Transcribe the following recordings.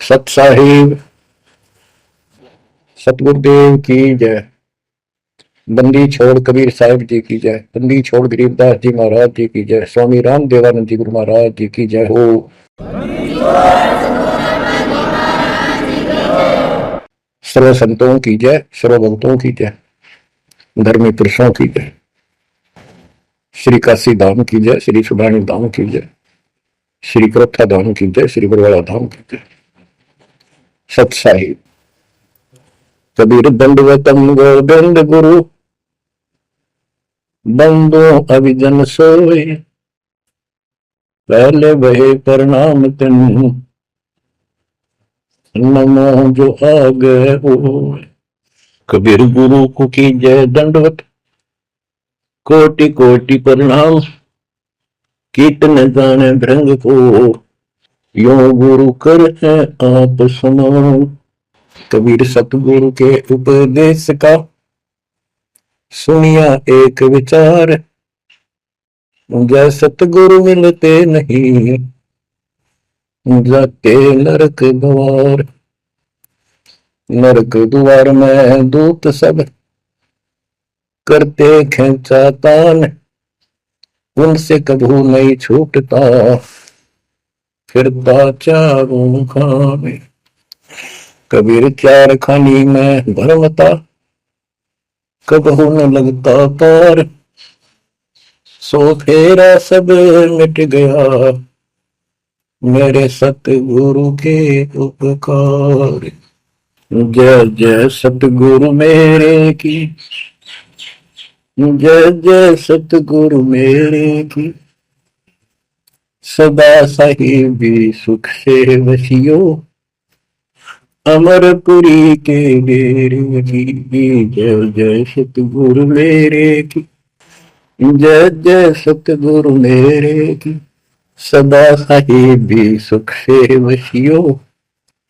सत साहिब सतगुरुदेव की जय। बंदी छोड़ कबीर साहिब जी की जय। बंदी छोड़ गरीबदास जी महाराज जी की जय। स्वामी राम देवानंद जी गुरु महाराज जी की जय हो। सर्व संतों की जय, सर्व भक्तों की जय, धर्मी पुरुषों की जय। श्री काशी धाम की जय, श्री सुब्राणी धाम की जय, श्री करोथा धाम की जय, श्री बरवाड़ा धाम की जय। सत साहिब कबीर दंडवतम गोविंद गुरु बंदो अभिजन सोए, पहले वहे प्रणाम तिन नमो जो आ गए हो। कबीर गुरु को की जय दंडवत, कोटि कोटि प्रणाम, कीर्तन जाने भृंग को, यो गुरु कर है आप समान। कबीर सतगुरु के उपदेश का सुनिया एक विचार, जय सतगुरु मिलते नहीं जाके नरक द्वार। नरक द्वार में दूत सब करते खेचा तान, उनसे कभू नहीं छूटता फिरता चारों खाने। कबीर चार खानी में भरमता, कबहू न लगता पार, सो फेरा सब मिट गया मेरे सतगुरु के उपकार। जय जय सतगुरु मेरे की, जय जय सतगुरु मेरे की, सदा साहिबी सुख से वसियो अमरपुरी के डेरे की। जय जय सतगुरु मेरे की, जय जय सतगुरु मेरे की, सदा साहिबी सुख से वसियो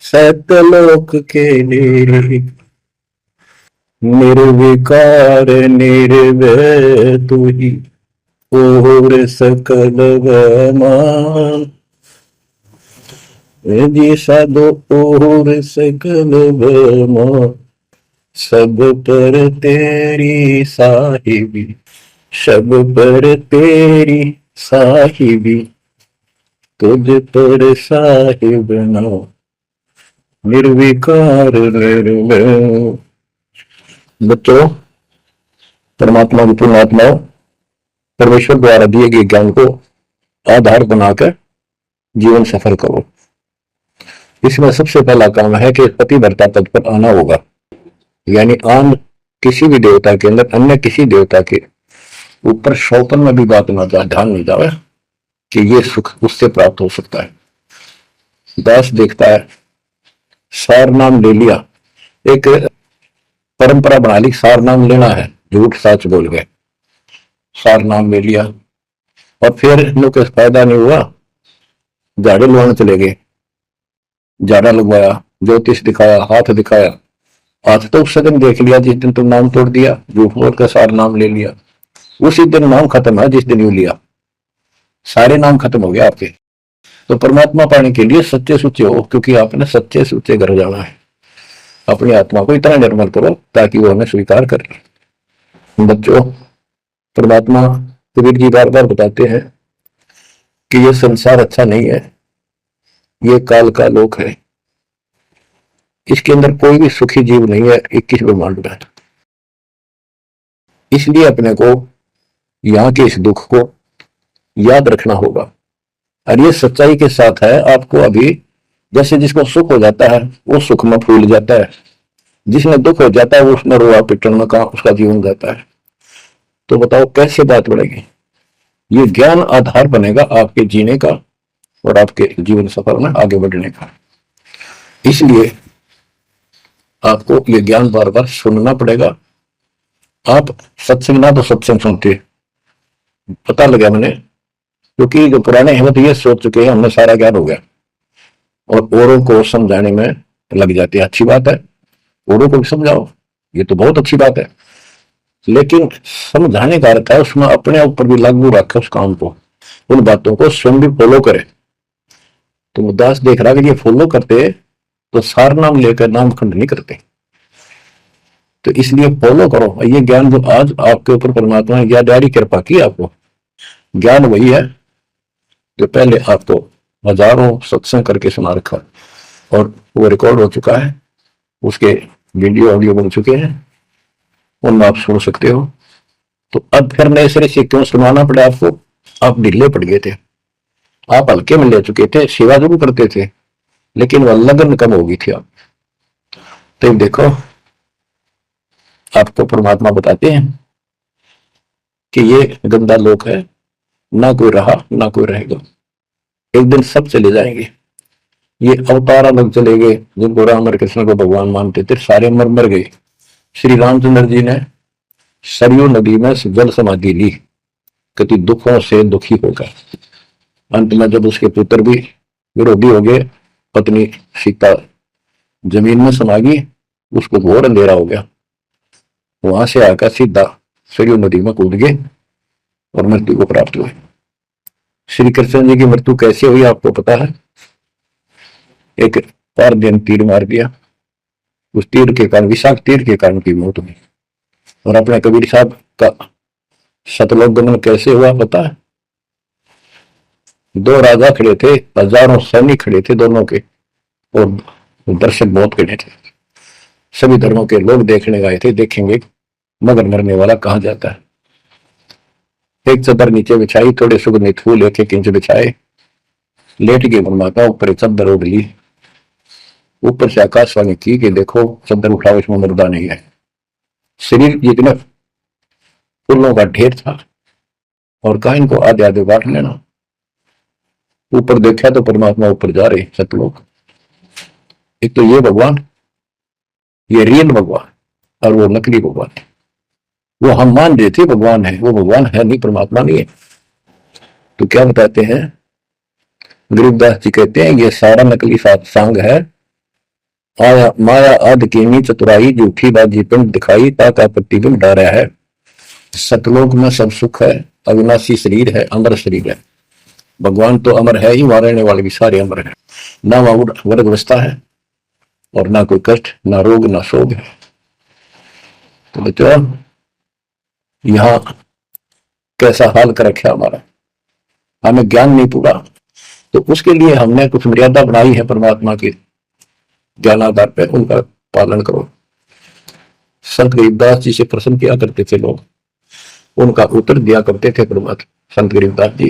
सतलोक के डेरे। निर्विकार निर्भय तू ही और सकल मान, जी साधो और सकल मान, सब पर तेरी साहिबी, सब पर तेरी साहिबी, तुझ पर साहिब ना निर्विकार निर्भय। बच्चों, परमात्मा की पुण्यात्माओं, परमेश्वर द्वारा दिए गए ज्ञान को आधार बनाकर जीवन सफल करो। इसमें सबसे पहला काम है कि पतिव्रता पद पर आना होगा, यानी आन किसी भी देवता के अंदर अन्य किसी देवता के ऊपर शौपन में भी बात ना जाए, ध्यान नहीं जाए कि ये सुख उससे प्राप्त हो सकता है। दास देखता है, सार नाम ले लिया, एक परंपरा बना ली, सार नाम लेना है, झूठ सच बोल गए, सार नाम ले लिया और फिर इनको कुछ फायदा नहीं हुआ, झाड़ू लुआने चले गए, झाड़ा लगवाया, ज्योतिष दिखाया, हाथ दिखाया, हाथ तो उस दिन देख लिया जिस दिन तुम नाम तोड़ दिया, झूठ बोल कर सार नाम ले लिया, उसी दिन नाम खत्म है जिस दिन यू लिया, सारे नाम खत्म हो गया आपके। तो परमात्मा पाने के लिए सच्चे सुच्चे हो, क्योंकि आपने सच्चे सुच्चे घर जाना है। अपनी आत्मा को इतना निर्मल करो ताकि वो हमें स्वीकार करे। बच्चों, परमात्मा कबीर जी बार बार बताते हैं कि ये संसार अच्छा नहीं है, ये काल का लोक है, इसके अंदर कोई भी सुखी जीव नहीं है 21 ब्रह्मांड में। इसलिए अपने को यहाँ के इस दुख को याद रखना होगा, और ये सच्चाई के साथ है। आपको अभी जैसे जिसको सुख हो जाता है वो सुख में फूल जाता है, जिसमें दुख हो जाता है वो उसमें रोआ पिटन में का उसका जीवन जाता है। तो बताओ कैसे बात बढ़ेगी? ये ज्ञान आधार बनेगा आपके जीने का और आपके जीवन सफर में आगे बढ़ने का। इसलिए आपको ये ज्ञान बार बार सुनना पड़ेगा। आप सत्संग ना तो सत्संग सुनते, पता लगा मैंने, क्योंकि जो पुराने हिम्मत ये सोच चुके हैं हमने सारा ज्ञान हो गया और औरों को समझाने में लग जाती है। अच्छी बात है, औरों को भी समझाओ, ये तो बहुत अच्छी बात है, लेकिन समझाने का अर्थ है उसमें अपने ऊपर भी लागू रखे उस काम को, उन बातों को स्वयं भी फॉलो करे। तो मुद्दास देख रहा कि ये फॉलो करते तो सार नाम लेकर नाम खंड नहीं करते। तो इसलिए फॉलो करो ये ज्ञान जो आज आपके ऊपर परमात्मा ने या डायरी कृपा की आपको, ज्ञान वही है जो पहले आपको हजारों सत्संग करके सुना रखा और वो रिकॉर्ड हो चुका है, उसके वीडियो ऑडियो बन चुके हैं, उनमें आप सुन सकते हो। तो अब फिर नए सिरे से क्यों सुनाना पड़ा आपको? आप ढीले पड़ गए थे, आप हल्के में ले चुके थे, सेवा जरूर करते थे लेकिन वह लगन कम हो गई थी आप। तो देखो आपको परमात्मा बताते हैं कि ये गंदा लोक है, ना कोई रहा ना कोई रहेगा, एक दिन सब चले जाएंगे। ये अवतार अलग चले गए, जिनको राम और कृष्ण को भगवान मानते थे सारे मर मर गए। श्री रामचंद्र जी ने सरयू नदी में जल समाधि ली, कति दुखों से दुखी होकर। अंत में जब उसके पुत्र भी विरोधी हो गए, पत्नी सीता जमीन में समा गई, उसको घोर अंधेरा हो गया, वहां से आकर सीधा सरयू नदी में कूद गए और मृत्यु को प्राप्त हुए। श्री कृष्ण जी की मृत्यु कैसे हुई आपको पता है? एक पार दिन तीर मार दिया, उस तीर के कारण, विषाक्त तीर के कारण की मौत हुई। और अपने कबीर साहब का सतलोक गमन कैसे हुआ पता है? दो राजा खड़े थे, हजारों सैनिक खड़े थे दोनों के, और दर्शक बहुत खड़े थे, सभी धर्मों के लोग देखने गए थे, देखेंगे मगर मरने वाला कहा जाता है। एक चदर नीचे बिछाई, थोड़े सुगंधित फूल एक एक इंच बिछाए, लेट के परमात्मा ऊपर चदर ओढ़ ली, ऊपर से आकाशवाणी की कि देखो चदर उठाओ, इसमें मुर्दा नहीं है। शरीर जितने फूलों का ढेर था और कहा इनको आधे आधे बांट लेना। ऊपर देखा तो परमात्मा ऊपर जा रहे सतलोक। एक तो ये भगवान, ये रियल भगवान, और वो नकली भगवान। वो हम मान रहे थे भगवान है, वो भगवान है नहीं, परमात्मा नहीं है। तो क्या बताते हैं गरीबदास जी, कहते हैं ये सारा नकली सांग है, आया माया आदि कीनी चतुराई, झूठी बाजी पिंड दिखाई, ताका प्रतिबिंब डारा है। सतलोक में सब सुख है, अविनाशी शरीर है, अमर शरीर है। भगवान तो अमर है ही, मारने वाले भी सारे अमर है। ना वहाँ वर्ग अवस्था है और ना कोई कष्ट, ना रोग, ना शोक है। तो बच्चों यहाँ कैसा हाल कर रखा हमारा, हमें ज्ञान नहीं पूरा, तो उसके लिए हमने कुछ मर्यादा बनाई है परमात्मा की ज्ञानाधार पे, उनका पालन करो। संत गरीबदास जी से प्रश्न किया करते थे लोग, उनका उत्तर दिया करते थे परमात्मा संत गरीबदास जी,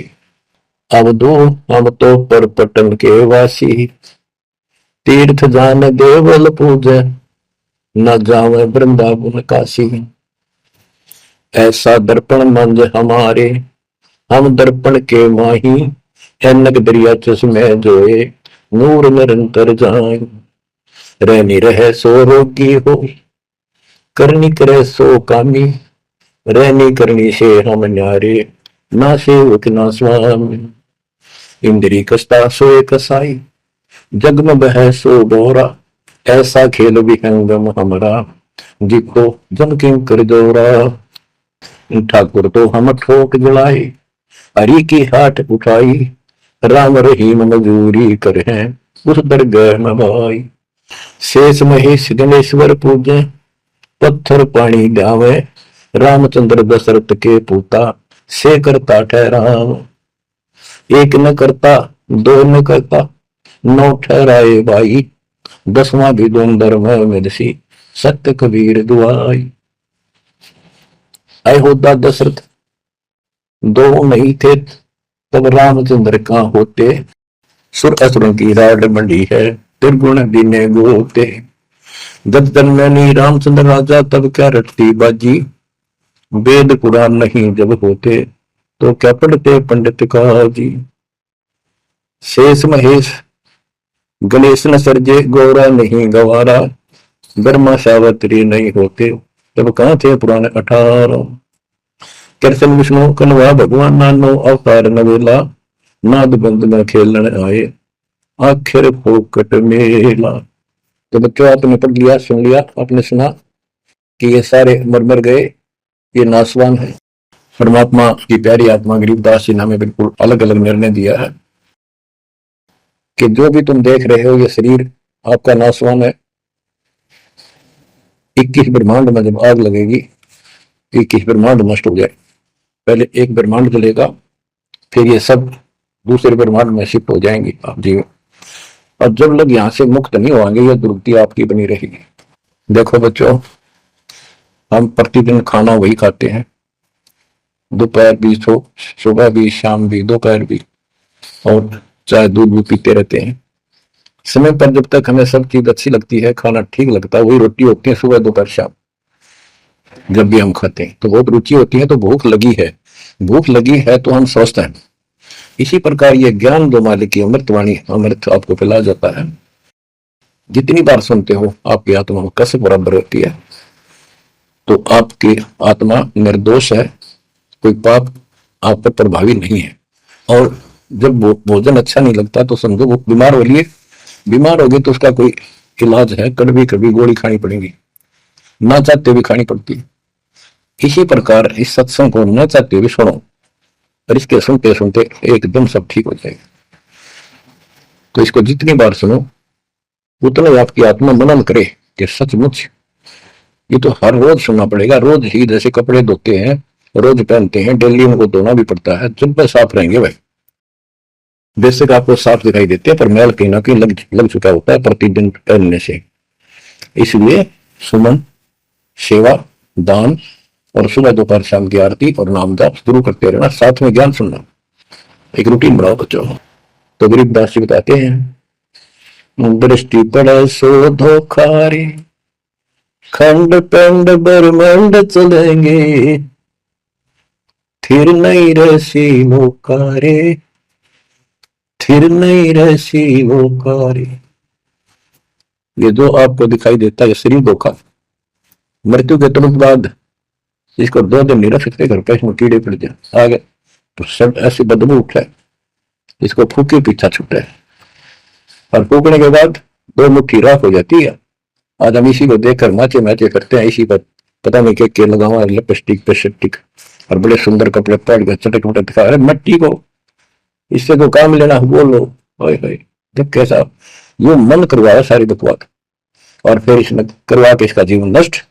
अब दो हम तो पर पटन के वासी, तीर्थ जान देवल पूजे, न जावे वृंदावन काशी। ऐसा दर्पण मंज हमारे, हम दर्पण के माही, ऐनक दरिया चश्मे जोए, नूर निरंतर जाए। रहनी रहे सो रोगी हो, करनी करे सो कामी, रहनी करनी से हम न्यारे, ना सेवक ना स्वामी। इंद्री कसता सोए कसाई, जग में बह सो बोरा, ऐसा खेल विहंगम हमारा, जिको जम किं कर जोरा। ठाकुर तो हम ठोक जड़ाई, हरि की हाथ उठाई, राम रहीम मजूरी करे, उस दरगाह में भाई। शेष महेश गणेश्वर पूजे, पत्थर पानी गावे, रामचंद्र दशरथ के पूता, से करता ठहराम। एक न करता दो न करता, नौ ठहराए भाई, दसवां भी दोंदर में दसी, सत्य कबीर दुआई। अयोध्या दशरथ दो नहीं थे, तब रामचंद्र कहाँ होते, सुर असुरों की राड मंडी है, त्रिगुण दीने गोते। जब जन्मे नहीं रामचंद्र राजा, तब क्या रटती बाजी, वेद पुराण नहीं जब होते, तो क्या पढ़ते पंडित काजी। शेष महेश गणेश न सर्जे, गौरा नहीं गवारा, ब्रह्मा सावत्री नहीं होते, तब कहाँ थे पुराने 18। कृष्ण विष्णु कन्वा भगवान नानो, अवतार नवेला, नाद बंद में खेलने आए, आखिर फोकट मेला। तो बच्चों आपने पढ़ लिया, सुन लिया, आपने सुना कि ये सारे मर मर गए, ये नासवान है। परमात्मा की प्यारी आत्मा गरीबदास जी ने हमें बिल्कुल अलग अलग निर्णय दिया है कि जो भी तुम देख रहे हो ये शरीर आपका नासवान है। 21 ब्रह्मांड में जब आग लगेगी, 21 ब्रह्मांड नष्ट हो जाए, पहले एक ब्रह्मांड जलेगा, फिर ये सब दूसरे ब्रह्मांड में शिफ्ट हो जाएंगे आप जीव। और जब लोग यहाँ से मुक्त नहीं होंगे, ये दुर्गति आपकी बनी रहेगी। देखो बच्चों, हम प्रतिदिन खाना वही खाते हैं, दोपहर भी, सुबह भी, शाम भी, दोपहर भी, और चाय दूध भी पीते रहते हैं। समय पर जब तक हमें सब चीज अच्छी लगती है, खाना ठीक लगता है, वही रोटी होती है सुबह दोपहर शाम। जब भी हम खाते हैं तो बहुत रुचि होती है, तो भूख लगी है, भूख लगी है तो हम स्वस्थ हैं। इसी प्रकार ये ज्ञान जो मालिक की अमृतवाणी, अमृत आपको पिलाया जाता है, जितनी बार सुनते हो आपकी आत्मा में कसक बराबर होती है। तो आपकी आत्मा निर्दोष है, कोई पाप आप पर प्रभावी नहीं है। और जब भोजन अच्छा नहीं लगता तो समझो वो बीमार हो लिए, बीमार हो गए तो उसका कोई इलाज है, कभी कभी गोली खानी पड़ेगी, ना चाहते भी खानी पड़ती है। इसी प्रकार इस सत्संग को न चाहते हुए सुनो, और इसके सुनते सुनते एकदम सब ठीक हो जाएगा। तो इसको जितनी बार सुनो उतना आपकी आत्मा मनन करे कि सचमुच ये तो हर रोज सुनना पड़ेगा। रोज ही जैसे कपड़े धोते हैं, रोज पहनते हैं, डेली उनको धोना भी पड़ता है, जब वे साफ रहेंगे भाई। बेशक आपको साफ दिखाई देते हैं, पर मैल कहीं ना कहीं लग चुका होता है प्रतिदिन पहनने से। इसलिए सुमन, सेवा, दान और सुबह दोपहर शाम की आरती और नाम जाप शुरू करते रहना, साथ में ज्ञान सुनना, एक रूटीन बनाओ बच्चों। तो गरीबदास जी बताते हैं, दृष्टि पड़े सो धोखारे, खंड पिंड ब्रह्मांड चलेंगे, थिर नहीं रसी वो कारे, थिर नहीं रसी वो कारे। ये जो आपको दिखाई देता है शरीर धोखा, मृत्यु के तुरंत बाद इसको 2 दिन नहीं रख सकते, घर पे इसमें कीड़े पड़ जाए आ गए तो सब ऐसी बदबू उठे, इसको फूके पीछा छूटे, और फूकने के बाद 2 मुट्ठी राख हो जाती है। आज हम इसी को देखकर माचे माचे करते हैं, इसी पर पता नहीं क्या लगा, लिपस्टिक पेस्टिक और बड़े सुंदर कपड़े पहन के चटक मटक दिखा रहे मट्टी को, इससे तो काम लेना बोलो। जब कैसा यू मन करवाया सारी बकवास, और फिर इसने करवा के इसका जीवन नष्ट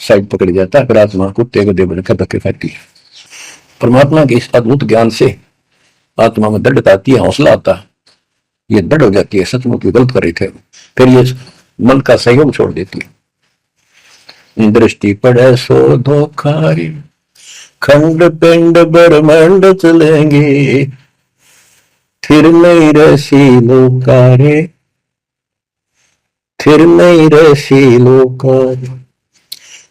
साइड पकड़ जाता है, फिर आत्मा कुत्ते को दे बनकर धक्के खाती है। परमात्मा के इस अद्भुत ज्ञान से आत्मा में दृढ़ता आती है, हौसला आता है, ये दृढ़ हो जाती है, सचमुच गलत कर रहे थे, फिर ये मन का सहयोग छोड़ देती है। दृष्टि पड़े सो धोखारी, खंड पिंड ब्रह्मांड चलेंगे, थिर नहीं रसी लोकारे, थिर नहीं रसी लोकारे।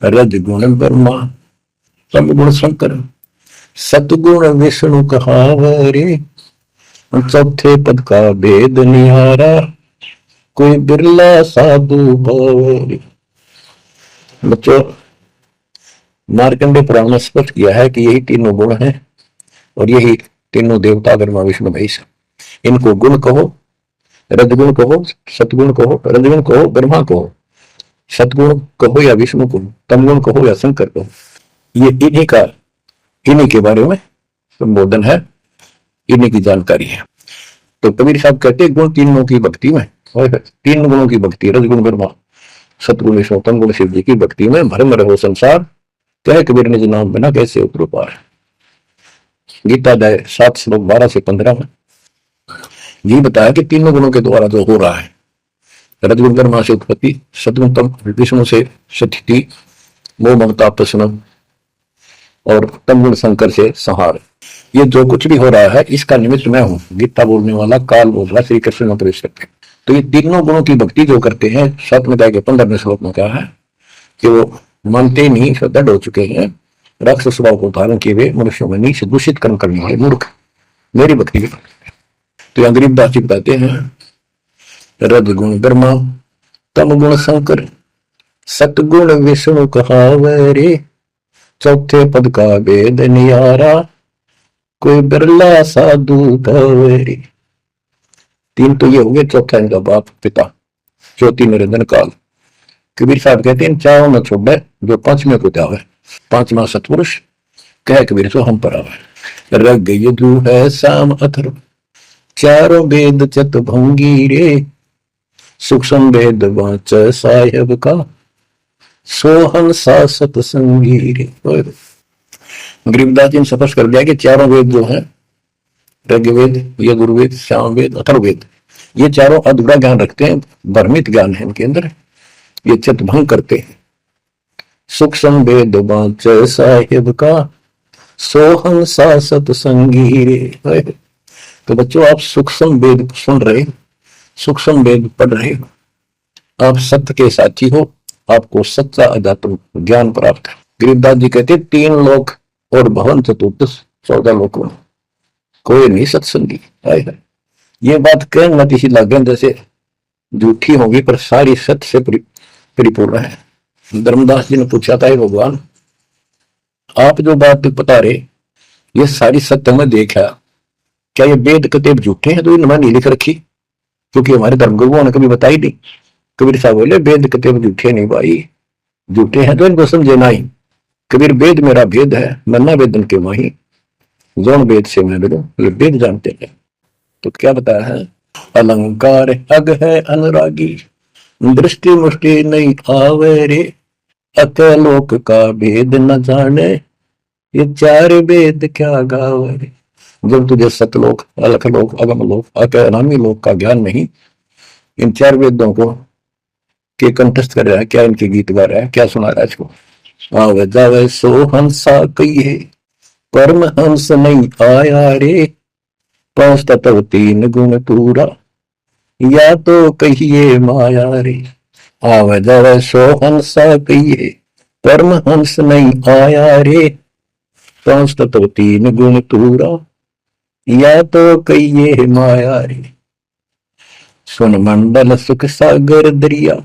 रजगुण ब्रह्मा, सदगुण शंकर, सतगुण विष्णु कहावरे, चौथे पद का भेद निहारा, कोई बिरला साधु पावरे। बच्चों, मार्कंडे पुराण में स्पष्ट किया है कि यही तीनों गुण हैं, और यही तीनों देवता ब्रह्मा विष्णु महेश, इनको गुण कहो, रजगुण कहो, सतगुण कहो, रजगुण कहो, ब्रह्मा कहो, सतगुण कहो या विष्णु कहो, तमगुण कहो या शंकर कहो। ये इन्हीं के बारे में संबोधन है, इन्हीं की जानकारी है। तो कबीर साहब कहते हैं गुण तीनों की भक्ति में, 3 गुणों की भक्ति, रजगुण ब्रह्मा, सतगुण विष्णु, तमगुण शिव जी की भक्ति में भरम रहो संसार, कहे कबीर निज नाम बिना कैसे उतरो पार। गीता अध्याय 7 श्लोक 12 से 15 में ये बताया कि तीनों गुणों के द्वारा जो हो रहा है, रजगुण ब्रह्मा से उत्पत्ति, सतगुण तम विष्णु से स्थिति, मोह ममता प्रश्न, और तमगुण शंकर से संहार। ये जो कुछ भी हो रहा है इसका निमित्त मैं हूँ, गीता बोलने वाला, काल बोल रहा, श्री कृष्ण में प्रवेश करते। तो ये तीनों गुणों की भक्ति जो करते हैं, 7 अध्याय के 15वें श्लोक में कहा है कि वो मानते नहीं, दृढ़ हो चुके हैं, राक्षस स्वभाव को धारण किए हुए मनुष्यों में नीच दूषित कर्म करने वाले मूर्ख मेरी भक्ति की। तो यहाँ गरीबदास जी बताते हैं, रजगुण ब्रह्मा, तमगुण शंकर, सतगुण विष्णु कहावरे, चौथे पद का भेद निहारा, कोई बिरला साधु पावरे। 3 तो ये हो गए, चौथा इनका बाप पिता ज्योति निरंजन काल। कबीर साहब कहते हैं चारों में छोड़े जो 5वें को त्यावे, 5वां सतपुरुष कह कबीर सो हम पर आवे। रग यजु है साम अथर्व, चारों वेद चत भंगी रे, सूक्ष्म वेद वाच साहेब का, सोहन सा सतसंगी रे। गरीबदास जी ने स्पष्ट कर दिया कि चारों वेद जो है, ऋग्वेद, यजुर्वेद, सामवेद, अथर्ववेद, ये चारों अधूरा ज्ञान रखते हैं, भ्रमित ज्ञान है इनके अंदर, ये चित्त भंग करते हैं। सूक्ष्म वेद वाच साहिब का, सोहम सा सतसंगी रे। तो बच्चों, आप सूक्ष्म वेद सुन रहे, सूक्ष्म वेद पढ़ रहे, आप सत्य के साथी हो, आपको सच्चा अध्यात्म ज्ञान प्राप्त है। गरीबदास जी कहते 3 लोक और भवन चतुर्थ 14 लोकों, कोई नहीं सत्संगी है। ये बात कह मत इसी लगे जैसे झूठी होगी, पर सारी सत्य से परिपूर्ण है। धर्मदास जी ने पूछा था, भगवान आप जो बात बता रहे, ये सारी सत्य में देखा, क्या ये वेद कतेब झूठे हैं? तो इन्होंने नहीं लिख रखी, क्योंकि हमारे धर्म गुरुओं ने कभी बताई नहीं। कबीर साहब बोले वेद कतेब झूठे नहीं भाई, झूठे हैं तो इनको समझे नहीं। कबीर वेद मेरा भेद है, मन्ना वेदन के माही, जोन वेद से मैं बोलो, ये वेद जानते हैं। तो क्या बताया है, अलंकार अग है अनुरागी, दृष्टि मुष्टि नहीं आवे रे, अकलोक का भेद न जाने, ये 4 वेद क्या गावे रे। जब तुझे सतलोक, अलखलोक, अगमलोक, अनामी लोक का ज्ञान नहीं, इन 4 वेदों को के कंठस्थ कर रहा है, क्या इनके गीत गा रहा है, क्या सुना रहा है इसको। आवे जावे सो हंसा कहिए, परम हंस नहीं आया रे, 5 तत्व 3 गुण पूरा, या तो कहिए माया रे। आवे जावे सो हंसा कहिए, परम हंस नहीं आया रे, 5 तत्व 3 गुण पूरा, या तो कहिए माया रे। सुन मंडल सुख सागर दरिया,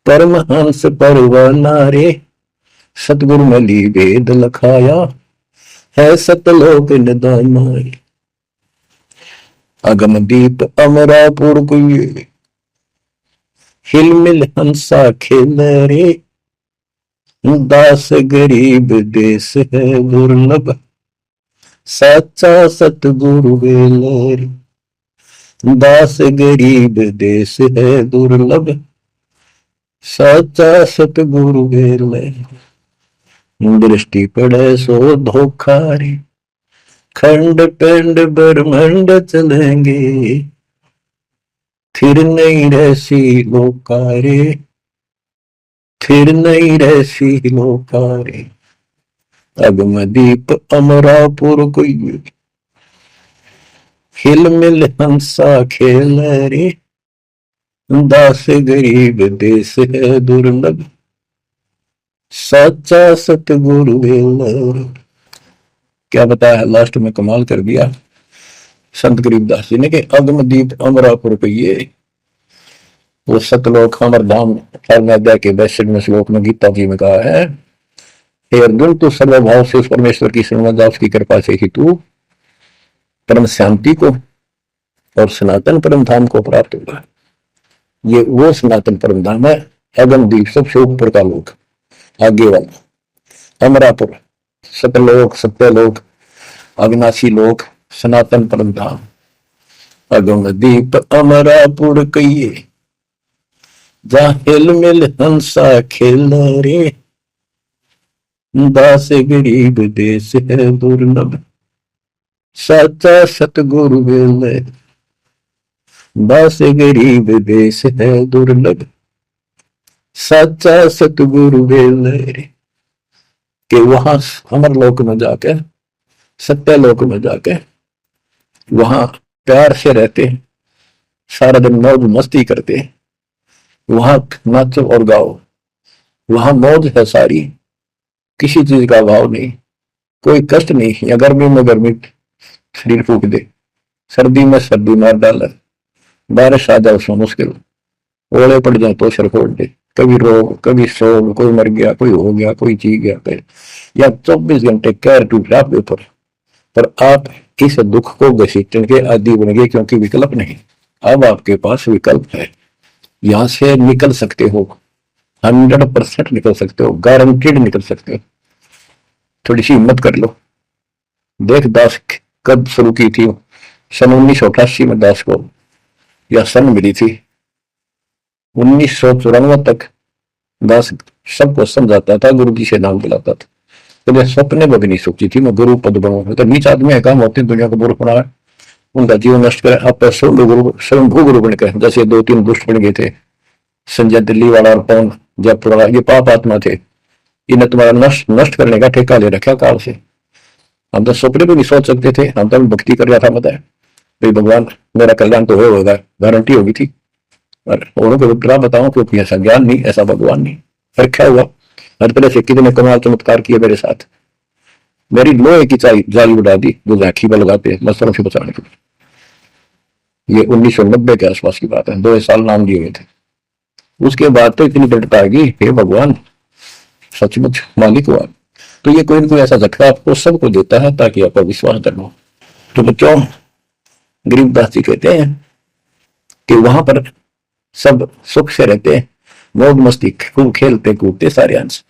परम हंस परवाना रे, सतगुरु मली वेद लखाया, है सतलोक निदाना रे। अगम दीप अमरापुर कुए, हिलमिल हंसा खेल रे, दास गरीब देश है दुर्लभ, सच्चा सतगुरु वेल रे। दास गरीब देश है दुर्लभ, सच्चा सतगुरु वेल रे। दृष्टि पड़े सो धोखा रे, खंड पिंड ब्रह्मंड चलेंगे, फिर नहीं रहसी लोकारे, फिर नहीं रहसी लोकारे। अगम दीप अमरापुर कोई, हिलमिल हंसा खेल रे, दास गरीब देश है दुर्लभ, सच्चा सतगुरु वेल। क्या बताया लास्ट में, कमाल कर दिया संत गरीबदास जी ने कि अगम दीप अमरापुर कहिए, वो सतलोक अमरधाम 18वें अध्याय के 62वें श्लोक में गीता जी में कहा है, हे अर्जुन तू सर्वभाव से उस परमेश्वर की सर्वदा उसकी कृपा से ही तू परम शांति को और सनातन परम धाम को प्राप्त होगा। ये वो सनातन परम धाम है, अगम दीप सबसे ऊपर का लोक, आगे वाला अमरापुर, सतलोक, सत्यलोक, अविनाशी लोक, सनातन परम धाम। अगम दीप अमरापुर कहिए, जा हिल मिल हंसा खेल रे, दास गरीब देश है दुर्लभ, सच्चा सतगुरु वेल। दास गरीब देश है दुर्लभ, सच्चा सतगुरु वेल। कि वहां अमर लोक में जाके, सत्य लोक में जाके, वहां प्यार से रहते, सारा दिन मौज मस्ती करते, वहां नाचो और गाओ, वहां मौज है सारी, किसी चीज का अभाव नहीं, कोई कष्ट नहीं। या गर्मी में गर्मी शरीर फूक दे, सर्दी में सर्दी मार डाले, बारिश आ जाए उसमें मुश्किल, ओले पड़ जाए तो सर फोड़ दे, कभी रोग, कभी शोक, कोई मर गया, कोई हो गया, कोई जी गया, या 24 घंटे कैर टूट रहा आपके ऊपर, पर आप इस दुख को घसीटने के आदि बन गए, क्योंकि विकल्प नहीं। अब आपके पास विकल्प है, यहां से निकल सकते हो, 100% निकल सकते हो, गारंटीड निकल सकते हो। थोड़ी सी हिम्मत कर लो। देख दास कब शुरू की थी, सन 1988 में दास को यह सन मिली थी, 1994 तक दास सबको समझाता था, गुरु जी से नाम दिलाता था। तो सपने में भी नहीं सोची थी मैं गुरु पद बनूंगा। तो नीच आदमी है, काम होते हैं दुनिया को बुरा बना, उनका जीवन नष्ट करे, आप स्वयं गुरु बन गए। जैसे 2-3 दुष्ट बन गए थे, संजय दिल्ली वाला और पवन जयपुर वाला, ये पाप आत्मा थे। इन्हें तुम्हारा नष्ट नष्ट करने का ठेका ले रखा काल से। हम तो सपने भी नहीं सोच सकते थे। हम तो भक्ति कर रहा था, बताया भाई भगवान मेरा कल्याण तो होगा, गारंटी होगी थी। और औरों को बुरा बताऊं क्योंकि ऐसा ज्ञान नहीं, ऐसा भगवान नहीं। फिर क्या हुआ, हर तरह से कितने कमाल चमत्कार किए मेरे साथ। मेरी लोहे की जाली उड़ा दी जो झांकी में लगाते हैं मच्छरों से बचाने के लिए। ये 1990 के आसपास की बात है, 2 साल नाम लिए हुए थे। उसके बाद तो इतनी दृढ़ता आ गई, हे भगवान सचमुच मालिक हुआ। तो ये कोई ना कोई ऐसा झटका आपको सबको देता है ताकि आपका विश्वास धर्म। तो बच्चों, गरीबदास जी कहते हैं कि वहां पर सब सुख से रहते हैं, मौज मस्ती खूब खेलते कूदते सारे अंश।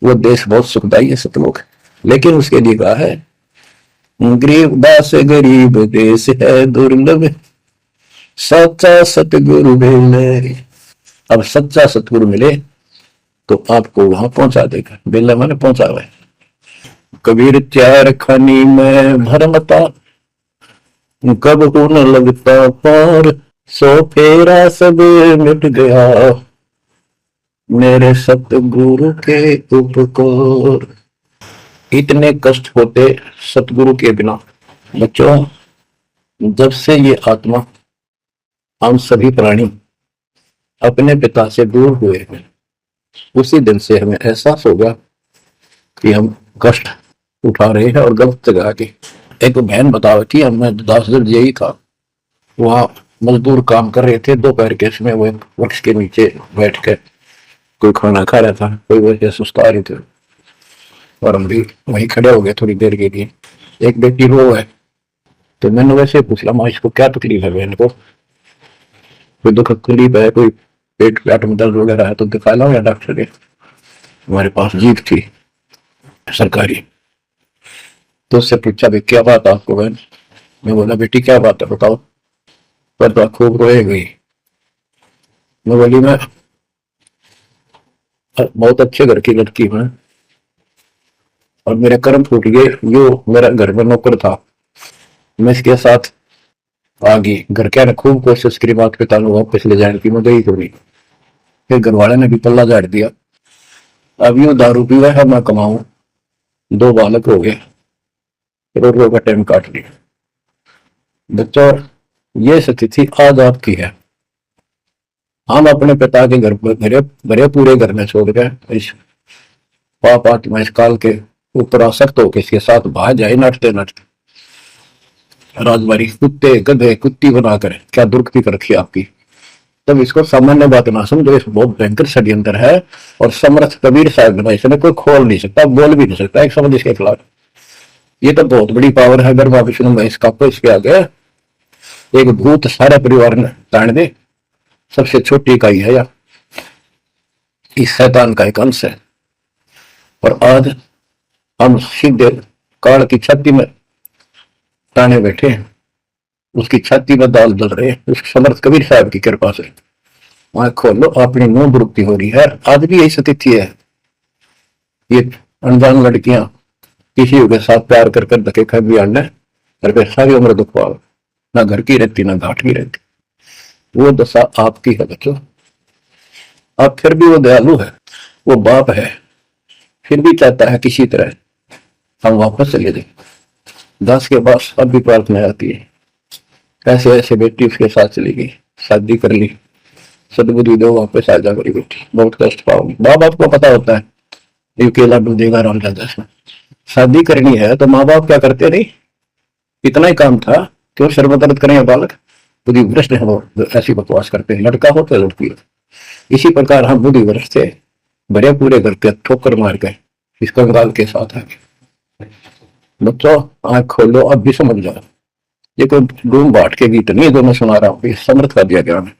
वो देश बहुत सुखदायी है सतलोक, लेकिन उसके लिए कहा है गरीबदास गरीब देश है दुर्लभ, सच्चा सतगुरु मिले। अब सच्चा सतगुरु मिले तो आपको वहां पहुंचा देगा। बेला मैंने पहुंचा हुआ है। कबीर चार खानी में भरमता, कब को न लगता पार, सो फेरा सब मिट गया मेरे सतगुरु के उपकार। इतने कष्ट होते सतगुरु के बिना। बच्चों, जब से ये आत्मा, हम सभी प्राणी अपने पिता से दूर हुए हैं, उसी दिन से हमें एहसास होगा कि हम कष्ट उठा रहे हैं और गलत जगह के। एक बहन बता थी, हमें 10 दिन यही था, वहां मजदूर काम कर रहे थे, दोपहर के समय वो वृक्ष के नीचे बैठ कर कोई खाना खा रहा था, कोई वजह सुस्ता रहे थे और हम भी वहीं खड़े हो गए थोड़ी देर के लिए। एक बेटी रो है, तो मैंने वैसे पूछ लिया माँ इसको क्या तकलीफ है, बहन को कोई दुख तकलीफ है, कोई पेट में दर्द वगैरह है तो दिखा लो या डॉक्टर के। हमारे पास जीप थी सरकारी, तो उससे पूछा भाई क्या बात है आपको बहन। मैं बोला बेटी क्या बात है बताओ। पर तो खूब रोए गई। मैं बोली मैं बहुत अच्छे घर की लड़की हूं और मेरे कर्म फूट गए। यो मेरा घर में नौकर था, मैं इसके साथ आ गई। घर के ने खूब कोशिश करी माता पिता ने वापस ले जाने की, मैं गई तो नहीं। फिर घर वाले ने भी पल्ला झाड़ दिया। अब यूं दारू पीवा है, मैं कमाऊं, 2 बालक हो गए, रोज का टाइम काट लिया। बच्चों, ये स्थिति आज आपकी है। हम अपने पिता के घर भरे पूरे घर में छोड़ गए, इस पाप आत्मा इस काल के ऊपर आसक्त होकर इसके साथ भाग जाए नटते नटते। राजबारी कुत्ते गधे कुत्ती बनाकर क्या दुर्गति कर रखी आपकी। तब इसको सामान्य बात ना समझो, इस बहुत भयंकर षड्यंत्र है। और समर्थ कबीर साहब ने इसने कोई खोल नहीं सकता, बोल भी नहीं सकता एक समझ इसके खिलाफ। ये तो बहुत बड़ी पावर है। अगर विष्णु महेश का इसके आगे एक भूत सारे परिवार ने ताड़ दे, सबसे छोटी इकाई है या इस शैतान का एक अंश है। और आज हम सीधे काल की छाती में ताने बैठे हैं, उसकी छाती में दाल दल रहे हैं, उस समर्थ कबीर साहब की कृपा से। वहां खोलो, अपनी नो दुरुक्ति हो रही है। आज भी यही स्थिति है। ये अनजान लड़कियां किसी के साथ प्यार कर कर धके खा भी आने और फिर सारी उम्र दुख पाओ, ना घर की रहती ना घाट की रहती। वो दशा आपकी है बच्चों। आप फिर भी वो दयालु है, वो बाप है, फिर भी चाहता है किसी तरह हम वापस चले जाए। दास के पास अब भी प्रार्थना आती है, ऐसे ऐसे बेटी उसके साथ चली गई, शादी कर ली, सदबुद्धि दो वापस आ जा मेरी बेटी, बहुत कष्ट पाओगी। माँ बाप को पता होता है ये केला डूबेगा राम दादा से। शादी करनी है तो माँ बाप क्या करते नहीं, इतना ही काम था, क्यों शर्मदर्द करें बालक। बुद्धि भ्रष्ट है वो, ऐसी बकवास करते हैं, लड़का हो तो लड़की हो। इसी प्रकार हम बुद्धि भ्रष्ट थे, बड़े पूरे करके ठोकर मार गए इस कंगाल के साथ आगे। बच्चों, आंख खोलो, अब भी समझ जाओ। ये कोई डूम बाट के गीत नहीं है जो मैं सुना रहा हूँ, समर्थ का दिया गया है।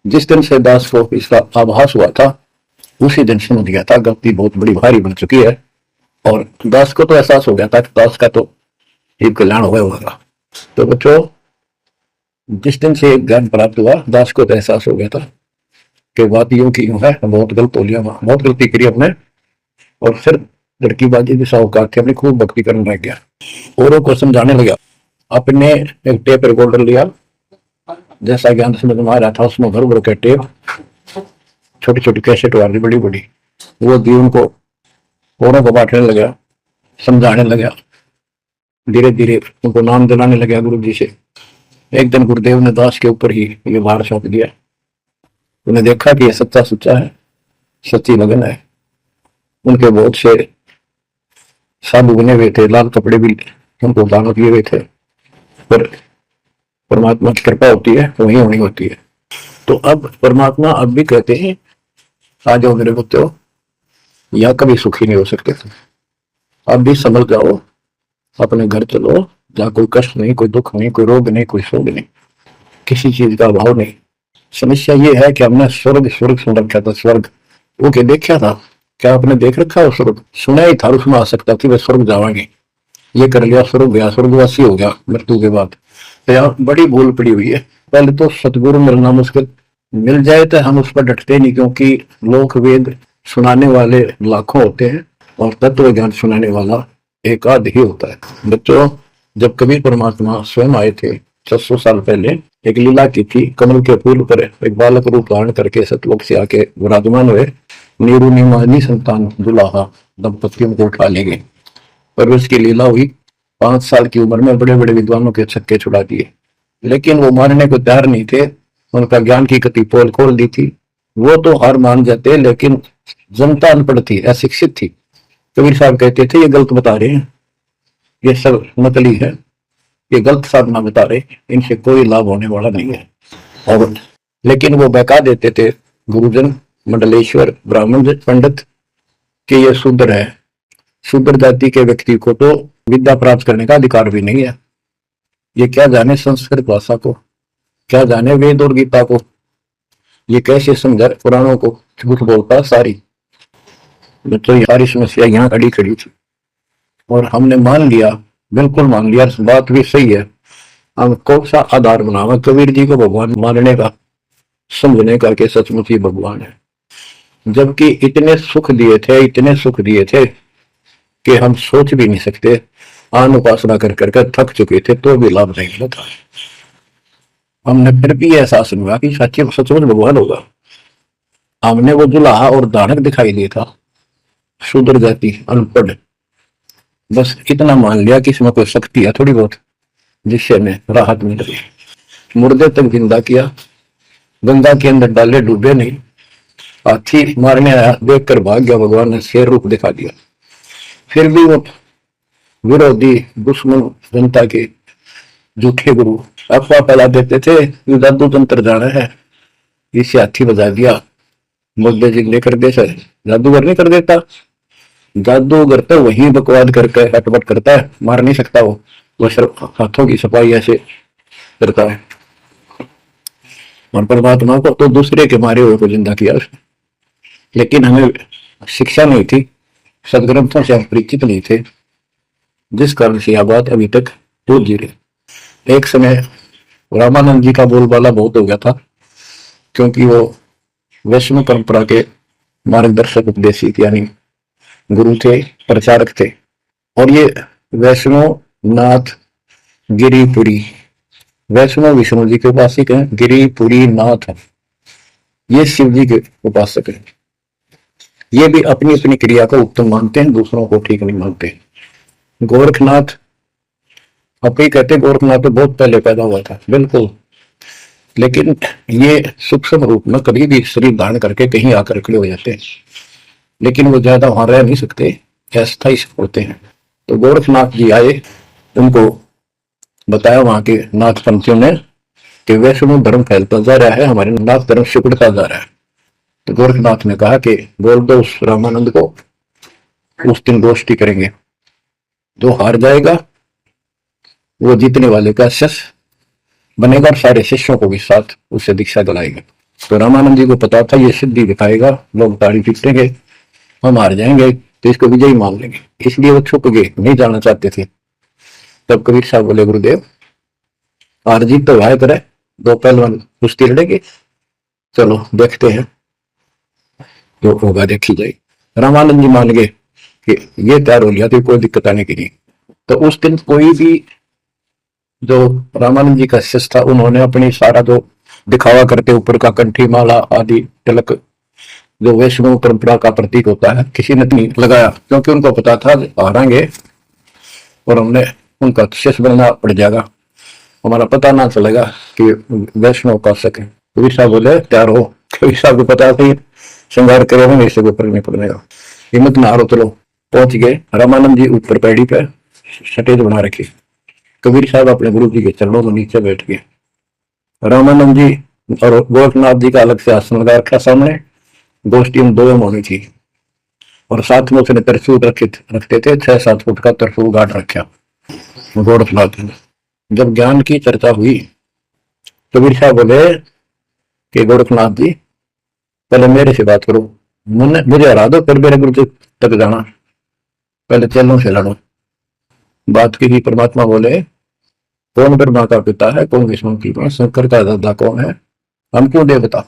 जिस दिन से दास को इसका आभास हुआ था, उसी दिन समझ गया था गलती बहुत बड़ी भारी बन चुकी है। और दास को तो एहसास हो गया था कि दास का तो एक कल्याण होगा। तो बच्चों, जिस दिन से ज्ञान प्राप्त हुआ, दास को तो एहसास हो गया था कि बात यूं की यूं है, बहुत गलत हो लिया, बहुत गलती करी हमने। और फिर लड़की बाजी भी साहूकार थे, अपनी खूब भक्ति करने लग गया, औरों को समझाने लगा। अपने एक टेप रिकॉर्डर लिया, जैसा ज्ञान समझ में आ रहा था उसमें भर भर के टेप, छोटी छोटी कैसेट वाली बड़ी बड़ी, वो दी उनको, औरों को बांटने लगा, समझाने लगा, धीरे धीरे उनको नाम दिलाने लगा गुरु जी से। एक दिन गुरुदेव ने दास के ऊपर ही ये भार सौंप दिया। उन्हें देखा कि ये सच्चा सुच्चा है, सच्ची लगन है। उनके बहुत से साधु बने हुए थे, लाल कपड़े भी उनको दान किए हुए थे, पर परमात्मा की कृपा होती है वही होनी होती है। तो अब परमात्मा अब भी कहते हैं, आ जाओ मेरे बच्चों, या कभी सुखी नहीं हो सकते थे, अब भी समझ जाओ, अपने घर चलो, जहाँ कोई कष्ट नहीं, कोई दुख नहीं, कोई रोग नहीं, कोई शोक नहीं, किसी चीज का अभाव नहीं। समस्या ये है कि हमने स्वर्ग स्वर्ग सुन रखा था, स्वर्ग वो क्या देखा था? क्या आपने देख रखा है स्वर्ग? सुना ही था, उसमें आ सकता कि वे स्वर्ग जावांगे, ये कर लिया स्वर्ग गया, स्वर्गवासी हो गया मृत्यु के बाद। तो यहाँ बड़ी भूल पड़ी हुई है। पहले तो सतगुरु मिलना मुश्किल, मिल जाए तो हम उस पर डटते नहीं, क्योंकि लोक वेद सुनाने वाले लाखों होते हैं और तत्व ज्ञान सुनाने वाला एक आध ही होता है। बच्चों, जब कबीर परमात्मा स्वयं आए थे 600 साल पहले, एक लीला की थी, कमल के फूल पर एक बालक रूप धारण करके सतलोक से आके विराजमान हुए। नीरू निमानी संतान दुलाहा दंपतियों को उठा ले गए। पर उसकी लीला हुई, 5 साल की उम्र में बड़े बड़े विद्वानों के छक्के छुड़ा दिए, लेकिन वो मानने को तैयार नहीं थे। उनका ज्ञान की कति पोल खोल दी थी, वो तो हार मान जाते, लेकिन जनता अनपढ़ थी, अशिक्षित थी। कबीर साहब कहते थे ये गलत बता रहे हैं, ये सब नकली है, ये गलत साधना बता रहे, इनसे कोई लाभ होने वाला नहीं है। और लेकिन वो बहका देते थे गुरुजन, मंडलेश्वर, ब्राह्मण पंडित कि ये शूद्र है, शूद्र जाति के व्यक्ति को तो विद्या प्राप्त करने का अधिकार भी नहीं है, ये क्या जाने संस्कृत भाषा को, क्या जाने वेद और गीता को, ये कैसे समझा पुराणों को, झूठ बोलता सारी। तो सारी समस्या यहाँ खड़ी खड़ी थी और हमने मान लिया, बिल्कुल मान लिया, बात भी सही है। हम कौन सा आधार बनावा कबीर जी को भगवान मानने का, समझने का कि सचमुच ही भगवान है, जबकि इतने सुख दिए थे, इतने सुख दिए थे कि हम सोच भी नहीं सकते। आन उपासना कर करके थक चुके थे तो भी लाभ नहीं मिला था। हमने फिर भी एहसास हुआ कि सच्चे सचमुच भगवान होगा। हमने वो जुलाहा और दानक दिखाई दिया था, शूद्र जाति, अनपढ़, बस इतना मान लिया कि इसमें कोई शक्ति है थोड़ी बहुत, जिससे हमें राहत मिल रही। मुर्दे तक जिंदा किया, गंगा के अंदर डाले, डूबे नहीं। हाथी मारने आया, देख कर भाग गया, भगवान ने शेर रूप दिखा दिया। फिर भी वो विरोधी दुश्मन जनता के झूठे गुरु अफवाह फैला देते थे, जादू तंत्र जाना है, इसे हाथी बजा दिया, मुद्दे जिगले कर दे, सर जादूगर नहीं कर देता, जादूगर तो वही बकवाद करके हटवट करता है, मार नहीं सकता वो सिर्फ हाथों की सफाई ऐसे करता है। और परमात्मा को तो दूसरे के मारे हुए को जिंदा किया उसने। लेकिन हमें शिक्षा नहीं थी, सदग्रंथों से हम परिचित नहीं थे, जिस कारण से यह बात अभी तक टूट जी रही। एक समय रामानंद जी का बोलबाला बहुत हो गया था, क्योंकि वो वैष्णव परंपरा के मार्गदर्शक उपदेशी यानी गुरु थे, प्रचारक थे। और ये वैष्णव नाथ गिरिपुरी, वैष्णव विष्णु जी के उपासक हैं, गिरिपुरी नाथ है, ये शिव जी के उपासक हैं। ये भी अपनी अपनी क्रिया को उत्तम मानते हैं, दूसरों को ठीक नहीं मानते। गोरखनाथ अब कई कहते हैं गोरखनाथ तो बहुत पहले पैदा हुआ था, बिल्कुल, लेकिन ये सूक्ष्म रूप में कभी भी शरीर धारण करके कहीं आकर खड़े हो जाते हैं, लेकिन वो ज्यादा वहां रह नहीं सकते, अस्थायी होते हैं। तो गोरखनाथ जी आए, उनको बताया वहां के नाथ पंथियों ने कि वैष्णव धर्म फैलता जा रहा है, हमारे नाथ धर्म सिकुड़ता जा रहा है। तो गोरखनाथ ने कहा कि बोल दो उस रामानंद को, उस दिन गोष्ठी करेंगे, जो हार जाएगा वो जीतने वाले का शिष्य बनेगा और सारे शिष्यों को भी साथ उससे दीक्षा दिलाएगा। तो रामानंद जी को पता था ये सिद्धि दिखाएगा, लोग ताड़ी पीटेंगे, हम हार जाएंगे, तो इसको विजयी मान लेंगे, इसलिए वो छुप गए, नहीं जाना चाहते थे। तब कबीर साहब बोले गुरुदेव हार जीत तो भाई करे, दो पहलवान कुश्ती लड़ेंगे, चलो देखते हैं। जो होगा देखी जाए। रामानंद जी मान गए कि ये तैयार हो लिया तो कोई दिक्कत आने की नहीं। तो उस दिन कोई भी जो रामानंद जी का शिष्य था उन्होंने अपनी सारा जो दिखावा करते ऊपर का कंठी माला आदि तिलक जो वैष्णव परंपरा का प्रतीक होता है किसी ने नहीं लगाया, क्योंकि उनको पता था हारेंगे और हमने उनका शिष्य बनना पड़ जाएगा, हमारा पता ना चलेगा कि वैष्णव का सके। कबीर साहब बोले तैयार हो। कबीर साहब को पता थी श्रृंगार करेगा नहीं, इससे ऊपर नहीं पड़ेगा, हिम्मत ना हारो, चलो। पहुंच गए रामानंद जी ऊपर पैड़ी पे स्टेज बना रखी। कबीर साहब अपने गुरु जी के चरणों में नीचे बैठ गए। रामानंद जी और गोरखनाथ जी का अलग से आसन लगा रखा सामने, गोष्ठी में दो होनी थी, और साथ में उसने त्रिशूल रखते थे, 6-7 फुट का त्रिशूल गाड़ रखा गोरखनाथ ने। जब ज्ञान की चर्चा हुई कबीर साहब बोले कि गोरखनाथ जी पहले मेरे से बात करो, मुझे हरा दो फिर मेरे गुरु तक जाना, पहले चेलों से लड़ो। बात की परमात्मा बोले कौन ब्रह्मा का पिता है, कौन विष्णु की मां, शंकर का दादा कौन है, हम क्यों देवता।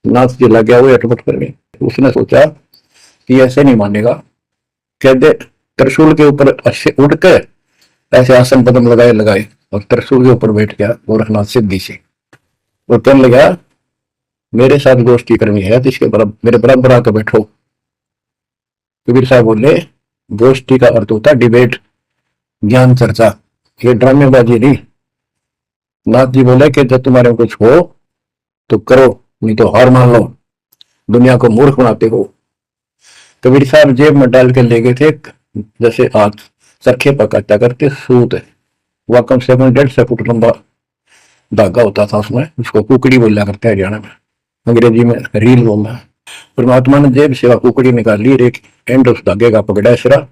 नाथ जी लग गया वो अटपट करने। उसने सोचा कि ऐसे नहीं मानेगा, कहते त्रिशूल के ऊपर अच्छे उड़ के ऐसे आसन पदम लगाए और त्रिशूल के ऊपर बैठ गया गोरखनाथ सिद्धि से। वो कहने लगा मेरे साथ गोष्ठी करनी है तो इसके बराबर मेरे बराबर आकर बैठो। कबीर साहब बोले गोष्ठी का अर्थ होता डिबेट, ज्ञान चर्चा, ये ड्रामेबाजी नहीं। नाथ जी बोले कि जब तुम्हारे कुछ हो तो करो, नहीं तो हार मान लो, दुनिया को मूर्ख बनाते हो। कबीर साहब जेब में डाल के ले गए थे जैसे आज चरखे पकाता करते सूत, वह कम से कम 1.5 फुट लंबा धागा होता था, उसमें उसको कुकड़ी बोला करते हैं हरियाणा में, अंग्रेजी में रील बोलना। परमात्मा ने जेब से कुकड़ी निकाली, एक एंड उस धागे का पकड़ा सिरा,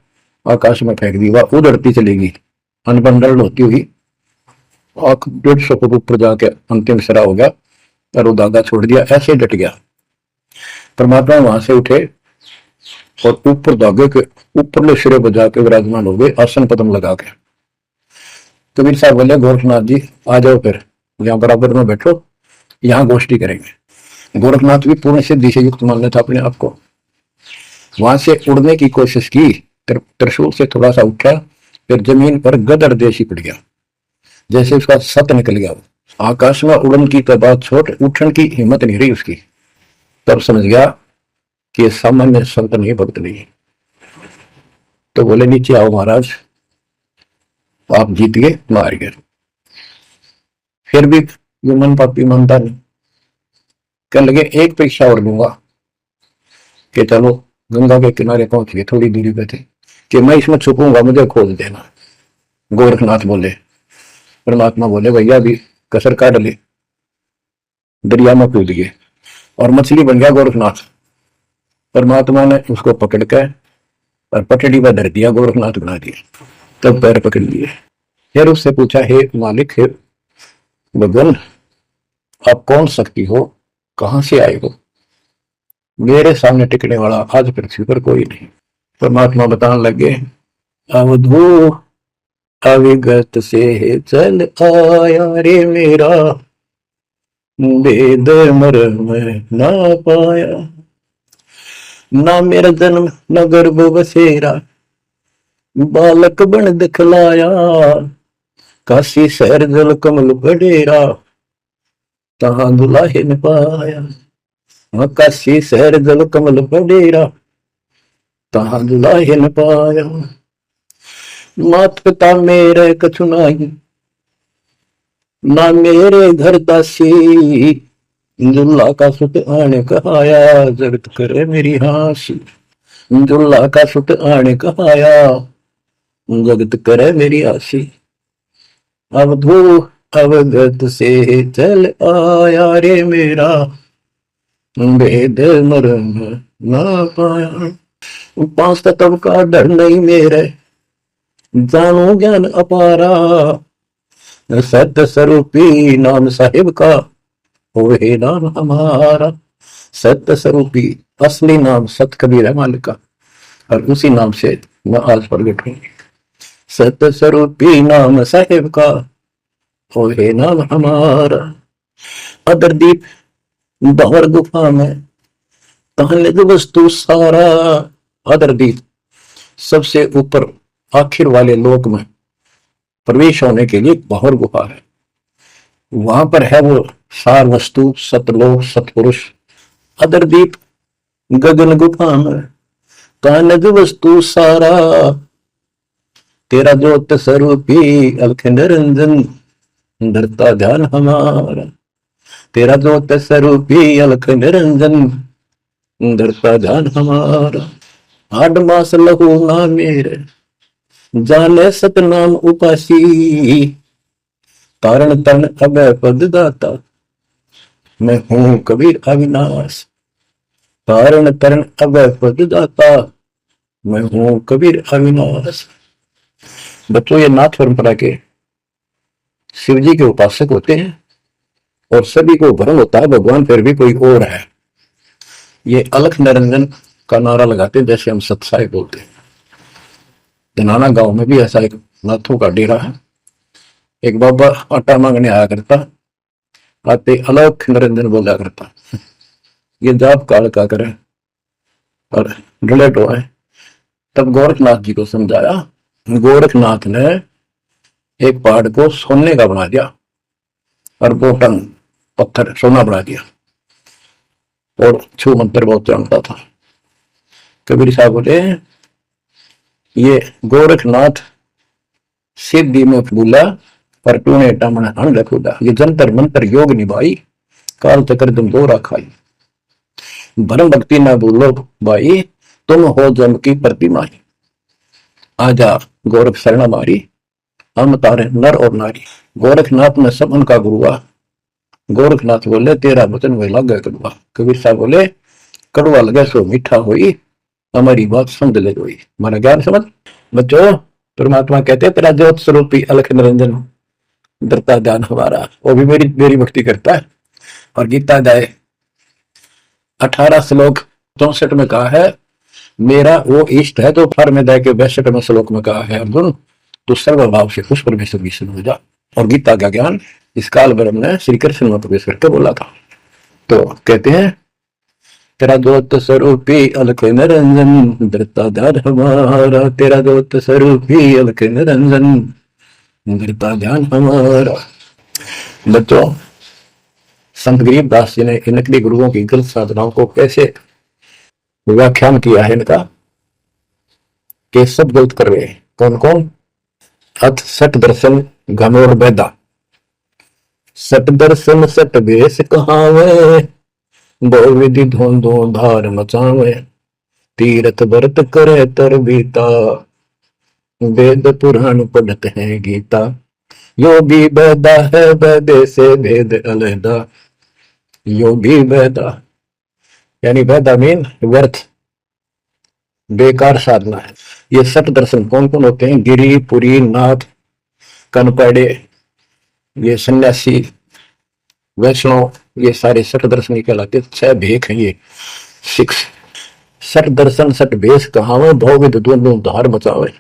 आकाश में फेंक दी, वह उड़ती चलेगी अनबंडल होती हुई 150 फुट ऊपर जाके अंतिम सिरा हो गया और वो धागा छोड़ दिया, ऐसे डट गया। परमात्मा वहां से उठे और ऊपर धागे के ऊपरले सिरे पर जाके विराजमान हो गए आसन पदम लगा के। कबीर साहब बोले गोरखनाथ जी आ जाओ, फिर यहाँ बराबर में बैठो, यहाँ गोष्ठी करेंगे। गोरखनाथ भी पूर्ण सिद्धि से युक्त मान लेता अपने आप को। वहां से उड़ने की कोशिश की, त्रिशूल से थोड़ा सा उठा, फिर जमीन पर गदर देशी पड़ गया, जैसे उसका सत निकल गया। आकाश में उड़न की तो बात छोड़, उठन की हिम्मत नहीं रही उसकी। तब समझ गया कि सामान्य संत नहीं, भक्त नहीं। तो बोले नीचे आओ महाराज, आप जीत गए, मार गए। फिर भी ये मन पापी मानता नहीं, कहने लगे एक परीक्षा और लूंगा कि चलो गंगा के किनारे पहुंच गए, थोड़ी दूरी पे थे, कि मैं इसमें छुपूंगा, मुझे खोज देना। गोरखनाथ बोले, परमात्मा बोले भैया भी कसर काट ले, दरिया में कूद गए और मछली बन गया गोरखनाथ। परमात्मा ने उसको पकड़ के और पटड़ी पर धर दिया, गोरखनाथ बना दिया। तब पैर पकड़ लिए, फिर उससे पूछा हे मालिक, हे भगवान, आप कौन शक्ति हो, कहां से आए हो, मेरे सामने टिकने वाला आज पृथ्वी पर कोई नहीं। परमात्मा बताने लगे अवधू अविगत से चल आया रे मेरा, वेद मर्म ना पाया, ना मेरा जन्म न गर्भ बसेरा, बालक बन दिखलाया, काशी शहर जल कमल बडेरा, तहां दुलाहे न पाया। काशी शहर जल कमल बडेरा, तहां दुलाहे न पाया। मात पिता मेरे कछु नाही, ना मेरे घर दासी, दुल्ला का सुत आने कहाया, जगत करे मेरी हासी। दुल्ला का सुत आने कहाया, जगत करे मेरी हासी। अवधू अवगत से चल आया रे मेरा, वेद मर्म ना पाया। 5 तत्व का डर नहीं मेरे, जानो ज्ञान अपारा, सत्य स्वरूपी नाम साहिब का, वही नाम हमारा। सत्य स्वरूपी असली नाम सत कबीर है मालिक का, और उसी नाम से मैं आज प्रगट हूँ। सत्य स्वरूपी नाम साहिब का, वही नाम हमारा। अदरदीप बाहर गुफा में कहने वस्तु सारा अदर दीप, सबसे ऊपर आखिर वाले लोक में प्रवेश होने के लिए बाहर गुफा है। वहां पर है वो सार वस्तु, सतलोक, सतपुरुष। अदर दीप गगन गुफा में कानज वस्तु सारा, तेरा ज्योत स्वरूपी अलख निरंजन, धरता ध्यान हमारा। तेरा ज्योत स्वरूपी अलख निरंजन, धरता ध्यान हमारा। 8 मास लहू ना मेरे, जाने सतनाम उपासी। तारण तन अभय पद दाता, मैं हूं कबीर अविनाश। तारण तरण अभय पद दाता, मैं हूं कबीर अविनाश। बच्चों, ये नाथ परंपरा के शिव जी के उपासक होते हैं और सभी को भ्रम होता है भगवान फिर भी कोई और है। ये अलख निरंजन का नारा लगाते हैं जैसे हम सतसाई बोलते हैं। धनाना गांव में भी ऐसा एक नाथों का डेरा है। एक बाबा आटा मांगने आया करता, आते अलख निरंजन बोला करता। ये जाप काल का करे और डिलेट हुआ है। तब गोरखनाथ जी को समझाया। गोरखनाथ ने एक पहाड़ को सोने का बना दिया और 2 टन पत्थर सोना बना दिया और छू मंत्र बहुत जानता था। कबीर साहब बोले, ये गोरखनाथ सिद्धि में भूला पर टूने टामना हण रखूला। ये जंतर मंत्र योग निभाई, काल चक्र तुम दो राखाई। भरम भक्ति ना भूलो भाई, तुम हो जम की प्रतिमा। आजा गोरख शरण मारी, हम तारे नर और नारी। गोरखनाथ में सब उनका गुरुआ। गोरखनाथ बोले, तेरा वचन वे लगे कड़वा। कबीर साहब बोले, कड़वा लगे सो मीठा होई, हमारी बात समझ ले गई। हमारा ज्ञान समझ। बच्चों, परमात्मा कहते हैं तेरा ज्योत स्वरूपी अलख निरंजन, डरता ध्यान हमारा। वो भी मेरी भक्ति करता है। और गीता जाए 18 श्लोक 64 में कहा है, मेरा वो इष्ट है। तो फर में दे के 62 श्लोक में कहा है, अर्जुन तो सर्वभाव से उस परमेश्वर की सुन हो जा। और गीता का ज्ञान इस काल ब्रह्म ने श्री कृष्ण में प्रवेश करके बोला था। तो कहते हैं, तेरा ज्योत स्वरूपी अलख निरंजन, डरता ध्यान हमारा। तेरा ज्योत स्वरूपी अलख निरंजन, डरता ध्यान हमारा। बच्चों, संत गरीबदास जी ने इन नकली गुरुओं की गलत साधनाओं को कैसे व्याख्यान किया है इनका, कि सब गलत कर रहे हैं। कौन कौन? अथ सट दर्शन घमोर बैदा, सट दर्शन सट बेस कहावे, बहु विधि धोंधो धार मचावे। तीरथ व्रत करे तर बीता, वेद पुराण पढ़त है गीता। योगी बैदा है वैदे से भेद अलहदा। योगी बैदा यानी वैदा मीन व्यर्थ, बेकार साधना है। ये सट दर्शन कौन कौन होते हैं? गिरी, पुरी, नाथ, कनपड़े, ये सन्यासी, वैष्णव, ये सारे सट दर्शन कहलाते। 6 भेख हैं ये, 6। सट दर्शन सट भेष कहावे, बहुविध द्वंद्व धार मचावे।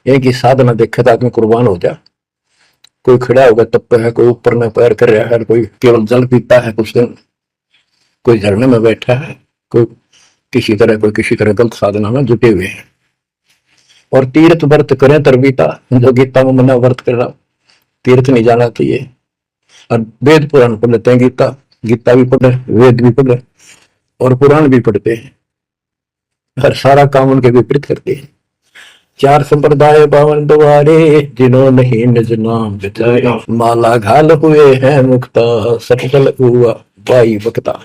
एक ही साधना देखे तो आदमी कुर्बान हो जाए। कोई खड़ा होगा तप है, कोई ऊपर में पैर कर रहा है, कोई केवल जल पीता है कुछ दिन, कोई झरने में बैठा है, कोई किसी तरह गलत साधना में जुटे हुए हैं। और तीर्थ व्रत करें तरबीता, जो गीता में मना व्रत कर रहा, तीर्थ नहीं जाना चाहिए। और वेद पुराण पढ़ लेते हैं, गीता भी पढ़े, वेद भी पढ़े और पुराण भी पढ़ते हैं। हर सारा काम उनके विपरीत करते हैं। 4 संप्रदाय 52 द्वारे, जिन्हों नहीं निज नाम विचारे। माला घाल हुए हैं मुक्ता, सटकल हुआ बाई बकता।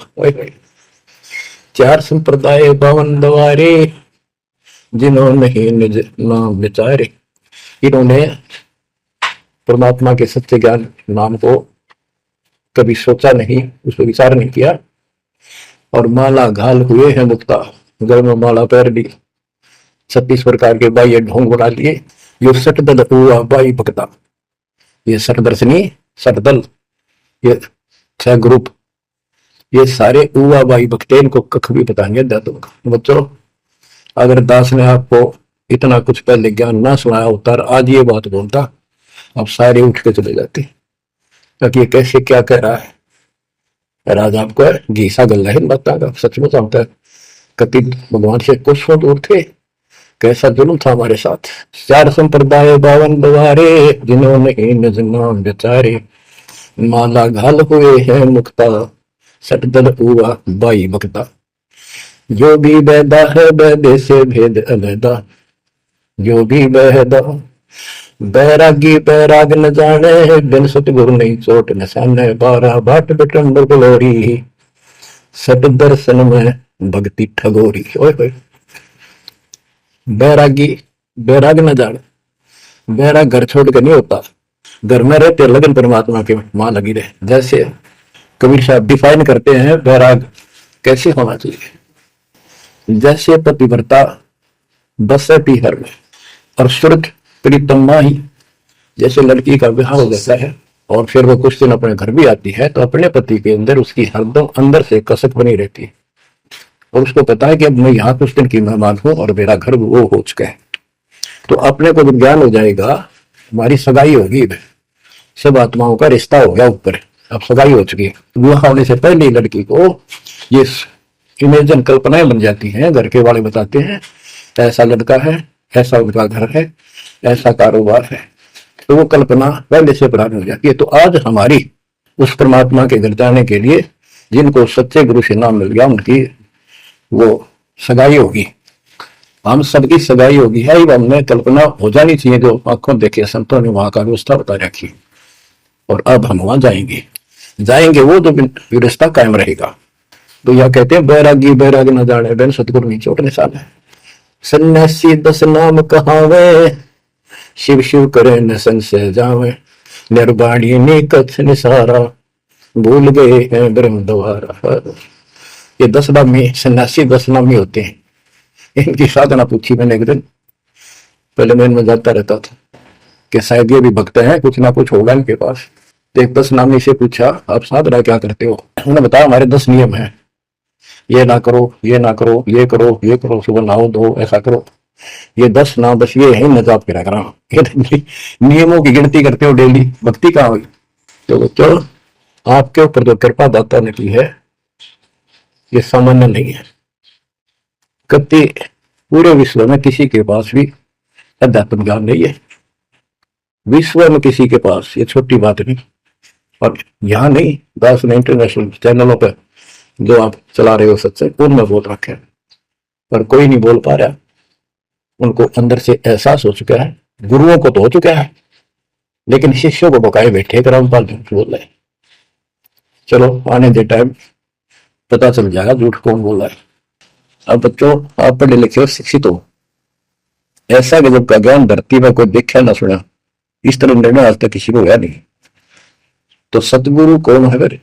4 संप्रदाय 52 द्वारे, जिन्हों नहीं निज नाम विचारे। इन्होंने परमात्मा के सत्य ज्ञान नाम को कभी सोचा नहीं, उस पर विचार नहीं किया। और माला घाल हुए हैं मुक्ता, गल में माला पैर ली, 36 प्रकार के बाह्य ढोंग बना लिए। यो सटदल हुआ बाई भक्ता, ये सटदर्शनी, सटदल, ये 6 ग्रुप, ये सारे हुआ बाई भक्ते। इनको कख भी बताएंगे बच्चों। अगर दास ने आपको इतना कुछ पहले ज्ञान ना सुनाया होता, आज ये बात बोलता, अब सारे उठ के चले जाते ताकि ये कैसे क्या कह रहा है। राज आपको घीसा गल है इन बातों का, सचमुच होता है। कति भगवान से कोसों दूर थे, कैसा जुल्म था हमारे साथ। चार संप्रदाय 52 बवारे, जिन्होंने इन जन्म बेचारे, माला घाल हुए हैं मुक्ता, सटदल हुआ बाई बकता। जो भी बैदा है बैदे से भेद अलहदा, जो भी बैदा बैरागी बैराग न जाने, बिन सतगुरु नहीं चोट निशाने। 12 बाट बिटंड गलोरी, सट दर्शन में भक्ति ठगोरी। ओए होए, बैरागी बैराग न जाने, बैराग घर छोड़ के नहीं होता, घर में रहते लगन परमात्मा के मां लगी रहे। जैसे कबीर साहब डिफाइन करते हैं बैराग कैसे होना चाहिए। जैसे पतिव्रता बसे पीहर में और सुरत प्रीतम ही, जैसे लड़की का विवाह हो जाता है और फिर वो कुछ दिन अपने घर भी आती है, तो अपने पति के अंदर उसकी हरदम अंदर से कसक बनी रहती है और उसको पता है कि अब मैं यहाँ कुछ दिन की मेहमान हूं और मेरा घर वो हो चुका है। तो अपने को जब ज्ञान हो जाएगा, हमारी सगाई होगी, सब आत्माओं का रिश्ता हो गया ऊपर, अब सगाई हो चुकी है। विवाह होने से पहले लड़की को ये इमेजन कल्पनाएं बन जाती हैं। घर के वाले बताते हैं ऐसा लड़का है, ऐसा उनका घर है, ऐसा कारोबार है, तो वो कल्पना पहले से पुरानी हो जाती है। तो आज हमारी उस परमात्मा के घर जाने के लिए जिनको सच्चे गुरु से नाम मिल गया, उनकी वो सगाई होगी, हम सबकी सगाई होगी है। हमें कल्पना हो जानी चाहिए, जो आंखों देखे संतों ने वहां का व्यवस्था बता रखी, और अब हम वहां जाएंगे वो जो रिश्ता कायम रहेगा। तो यह कहते हैं बैरागी बैराग न जाने, बिन सतगुरु नहीं चोट निशाने। सन्यासी 10 नाम कहावे, शिव शिव करे न संशय जावे। निर्वाणी ने कथ निसारा, भूल गए हैं ब्रह्म द्वारा। ये 10 नामी सन्यासी 10 नामी होते हैं। इनकी साधना पूछी मैंने एक दिन, पहले मैं इनमें जाता रहता था कि शायद ये भी भक्त हैं, कुछ ना कुछ होगा इनके पास। तो एक 10 नामी से पूछा आप साधना क्या करते हो। उन्होंने बताया हमारे 10 नियम हैं, ये ना करो, ये ना करो, ये करो, ये करो, सुबह नहाओ धो, ऐसा करो। ये 10 नाम बस ये है, नजात करा करा। नियमों की गिनती करते हो डेली, भक्ति कहाँ हुई। तो बच्चों आपके ऊपर जो कृपा दाता ने की है ये सामान्य नहीं है। कति पूरे विश्व में किसी के पास भी अध्यात्म ज्ञान नहीं है, विश्व में किसी के पास, ये छोटी बात नहीं। और यहाँ नहीं, दास ने इंटरनेशनल चैनलों पर जो आप चला रहे हो सत्संग, उनमें बोल रखे हैं, पर कोई नहीं बोल पा रहा। उनको अंदर से एहसास हो चुका है, गुरुओं को तो हो चुका है, लेकिन शिष्यों को बकाए बैठे कर हम झूठ बोल रहे हैं। चलो आने दे टाइम, पता चल जाएगा झूठ कौन बोल रहा है। अब बच्चों आप पढ़े लिखे हो, शिक्षित हो, ऐसा गजब का ज्ञान धरती में कोई देखा ना सुना, इस तरह निर्णय आज तक किसी को हुआ नहीं। तो सतगुरु कौन है फिर।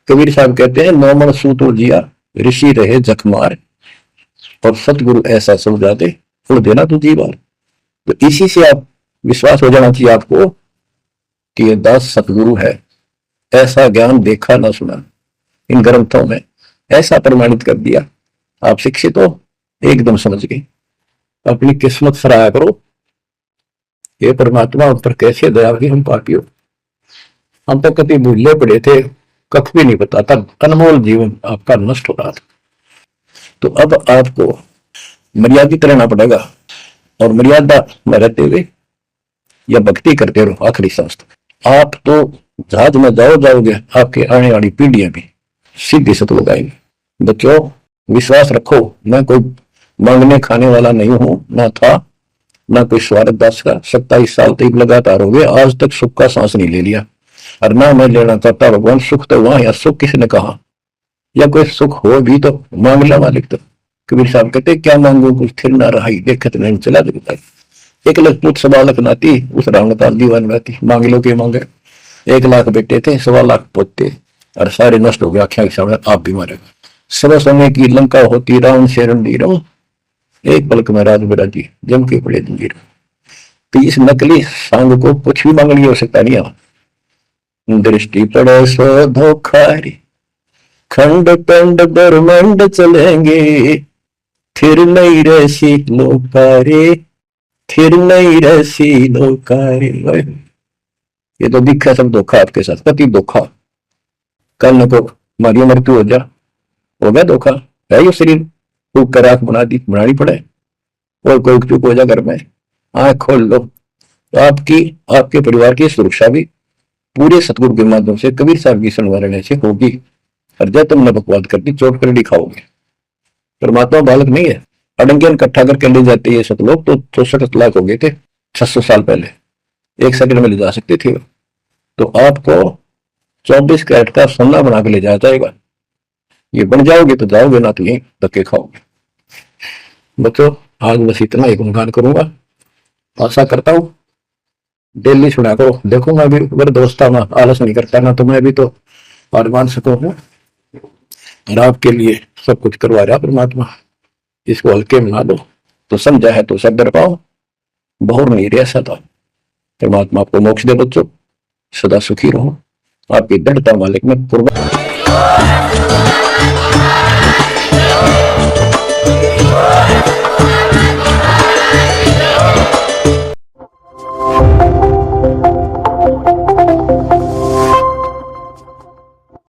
कबीर साहब कहते हैं 9 मन सूतो जिया, ऋषि रहे जखमार, और सतगुरु ऐसा समझा दे फुल देना तू जी बार। तो इसी से आप विश्वास हो जाना चाहिए आपको कि ये दास सतगुरु है, ऐसा ज्ञान देखा ना सुना, इन ग्रंथों में ऐसा प्रमाणित कर दिया। आप शिक्षित हो, एकदम समझ गए, अपनी किस्मत सराहा करो। ये परमात्मा उन पर कैसे दया की, हम पापी हो, हम तो कभी भूले पड़े थे, कख भी नहीं पता था, अनमोल जीवन आपका नष्ट हो रहा था। तो अब आपको मर्यादित रहना पड़ेगा, और मर्यादा में रहते हुए या भक्ति करते रहो आखिरी सांस तक। आप तो जहाज में जाओगे, आपके आने वाली पीढ़ियां भी सीधी सतलुग आएंगी। बच्चों विश्वास रखो, मैं कोई मांगने खाने वाला नहीं हूं, ना था, ना कोई स्वार्थ दास का। 27 साल तक लगातार हो गए, आज तक सुख का सांस नहीं ले लिया, और ना मैं लेना चाहता। भगवान सुख तो वहां, या सुख किसने कहा, या कोई सुख हो भी तो मांग ला मालिक। तो कबीर साहब कहते क्या मांगू कुछ थिर ना रही, देखत नहीं चला दिखता। 1 लाख पूछ 1.25 लाख नाती, उस रावणताल दीवान रहती, मांग लो के मांगे। 1 लाख बेटे थे, 1.25 लाख पोते, और सारे नष्ट हो गए आख्या के सामने, आप भी मारेगा। सब समय की लंका होती रावण से रणधीर, एक पलक में राज बिराजी जम के पड़े जंजीर। तो इस नकली सांग को कुछ भी मांगनी हो सकता नहीं है। दृष्टि पड़े सो धोखारी, खंड पंड ब्रह्मंड चलेंगे, फिर नहीं रसी लोकारे, फिर नहीं रसी लोकारे। ये तो दिखा सब धोखा आपके साथ, पति धोखा। कल को हमारी मृत्यु हो गया धोखा, है ये शरीर फूक कर आंख बनानी पड़े और कोई चूक हो जाए घर में, आंख खोल लो तो आपकी आपके परिवार की सुरक्षा भी पूरे सतगुरु के माध्यम से कबीर साहब की सुनवा रहने से होगी। और जब तुमने बकवाद कर दी चोट कर दिखाओगे। परमात्मा बालक नहीं है, अडंगियन इकट्ठा करके ले जाते ये सतलोक तो 64 लाख हो गए थे 600 साल पहले, एक सेकंड में ले जा सकते थे। तो आपको 24 कैरेट का सोना बना के ले जाया जाएगा। ये बन जाओगे तो जाओगे, ना तो यही धक्के खाओगे। बच्चों आज बस इतना ही गुणगान करूंगा, आशा करता हूं डेली सुना करो। देखूंगा अभी अगर दोस्ता ना आलस नहीं करता ना तो मैं भी तो हार मान सकूंगा। और आपके लिए सब कुछ करवा रहा परमात्मा, इसको हल्के में ना दो। तो समझा है तो सब डर पाओ, बहुर नहीं रह सता। परमात्मा आपको मोक्ष दे बच्चों, सदा सुखी रहो। आपकी दृढ़ता मालिक में पूर्व